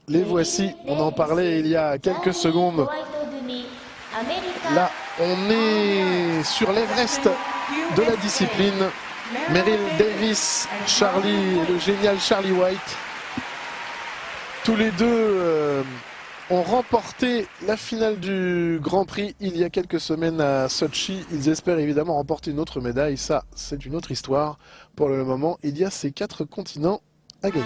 Les voici, on en parlait il y a quelques secondes. Là, on est sur l'Everest de la discipline. Meryl Davis, Charlie et le génial Charlie White. Tous les deux ont remporté la finale du Grand Prix il y a quelques semaines à Sochi. Ils espèrent évidemment remporter une autre médaille. Ça, c'est une autre histoire. Pour le moment, il y a ces 4 continents à gagner.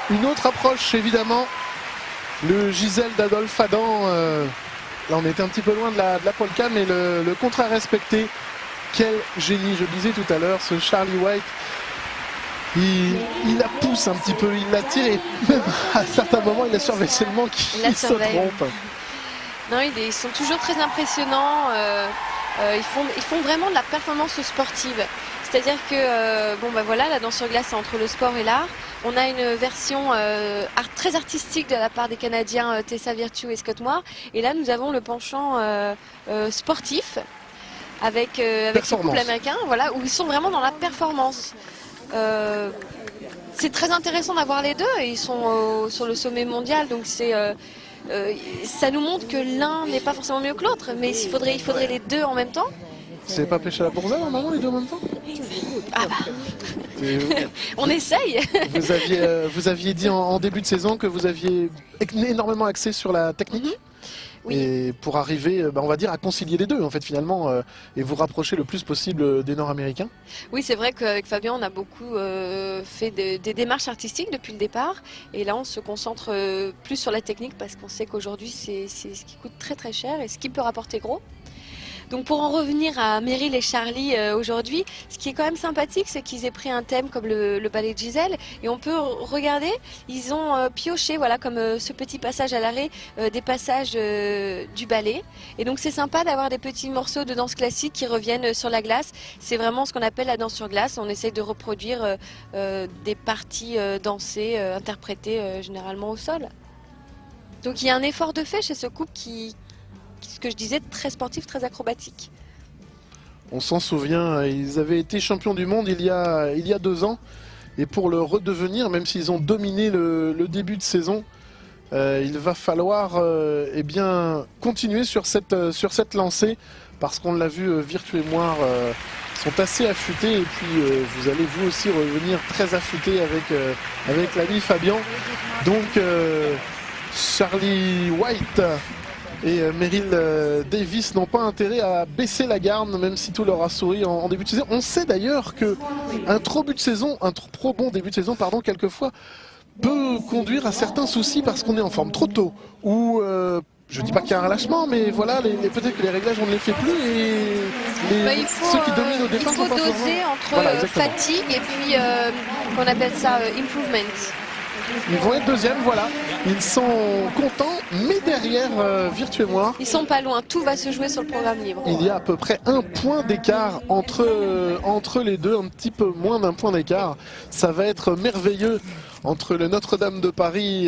Une autre approche évidemment, le Gisèle d'Adolphe Adam, là on était un petit peu loin de la polka, mais le contrat respecté, quel génie, je le disais tout à l'heure, ce Charlie White, il la pousse un petit peu, il la tire et même à certains moments il a surveillé seulement qu'il se trompe. Non, ils sont toujours très impressionnants, ils font vraiment de la performance sportive. C'est-à-dire que bon, bah voilà, la danse sur glace c'est entre le sport et l'art. On a une version très artistique de la part des Canadiens Tessa Virtue et Scott Moir. Et là, nous avons le penchant sportif avec le couple américain, voilà, où ils sont vraiment dans la performance. C'est très intéressant d'avoir les deux. Ils sont sur le sommet mondial, donc ça nous montre que l'un n'est pas forcément mieux que l'autre, mais il faudrait les deux en même temps. C'est pas pêché à la bourse normalement les deux en même temps? Ah bah on essaye. Vous aviez dit en début de saison que vous aviez énormément axé sur la technique. Oui. Et pour arriver, on va dire, à concilier les deux, en fait, finalement, et vous rapprocher le plus possible des Nord-Américains. Oui, c'est vrai qu'avec Fabien, on a beaucoup fait des démarches artistiques depuis le départ. Et là, on se concentre plus sur la technique parce qu'on sait qu'aujourd'hui, c'est ce qui coûte très très cher et ce qui peut rapporter gros. Donc pour en revenir à Meryl et Charlie aujourd'hui, ce qui est quand même sympathique, c'est qu'ils aient pris un thème comme le ballet de Giselle, et on peut regarder, ils ont pioché, voilà, comme ce petit passage à l'arrêt, des passages du ballet. Et donc c'est sympa d'avoir des petits morceaux de danse classique qui reviennent sur la glace. C'est vraiment ce qu'on appelle la danse sur glace. On essaye de reproduire des parties dansées, interprétées généralement au sol. Donc il y a un effort de fait chez ce couple qui, ce que je disais, très sportif, très acrobatique. On s'en souvient, ils avaient été champions du monde il y a 2 ans. Et pour le redevenir, même s'ils ont dominé le début de saison, il va falloir eh bien, continuer sur cette lancée. Parce qu'on l'a vu, Virtue et Moire sont assez affûtés. Et puis vous allez vous aussi revenir très affûtés avec l'ami Fabian. Donc Charlie White et Meryl Davis n'ont pas intérêt à baisser la garde, même si tout leur a souri en début de saison. On sait d'ailleurs qu'un trop bon début de saison, pardon, quelquefois, peut conduire à certains soucis parce qu'on est en forme trop tôt. Ou, je dis pas qu'il y a un relâchement, mais voilà, peut-être que les réglages, on ne les fait plus. Et ceux qui dominent au départ, il faut doser entre fatigue et puis, on appelle ça improvement. Ils vont être deuxièmes, voilà. Ils sont contents, mais derrière Virtue et Moire, ils sont pas loin, tout va se jouer sur le programme libre. Il y a à peu près 1 point d'écart entre les deux, un petit peu moins d'1 point d'écart. Ça va être merveilleux entre le Notre-Dame de Paris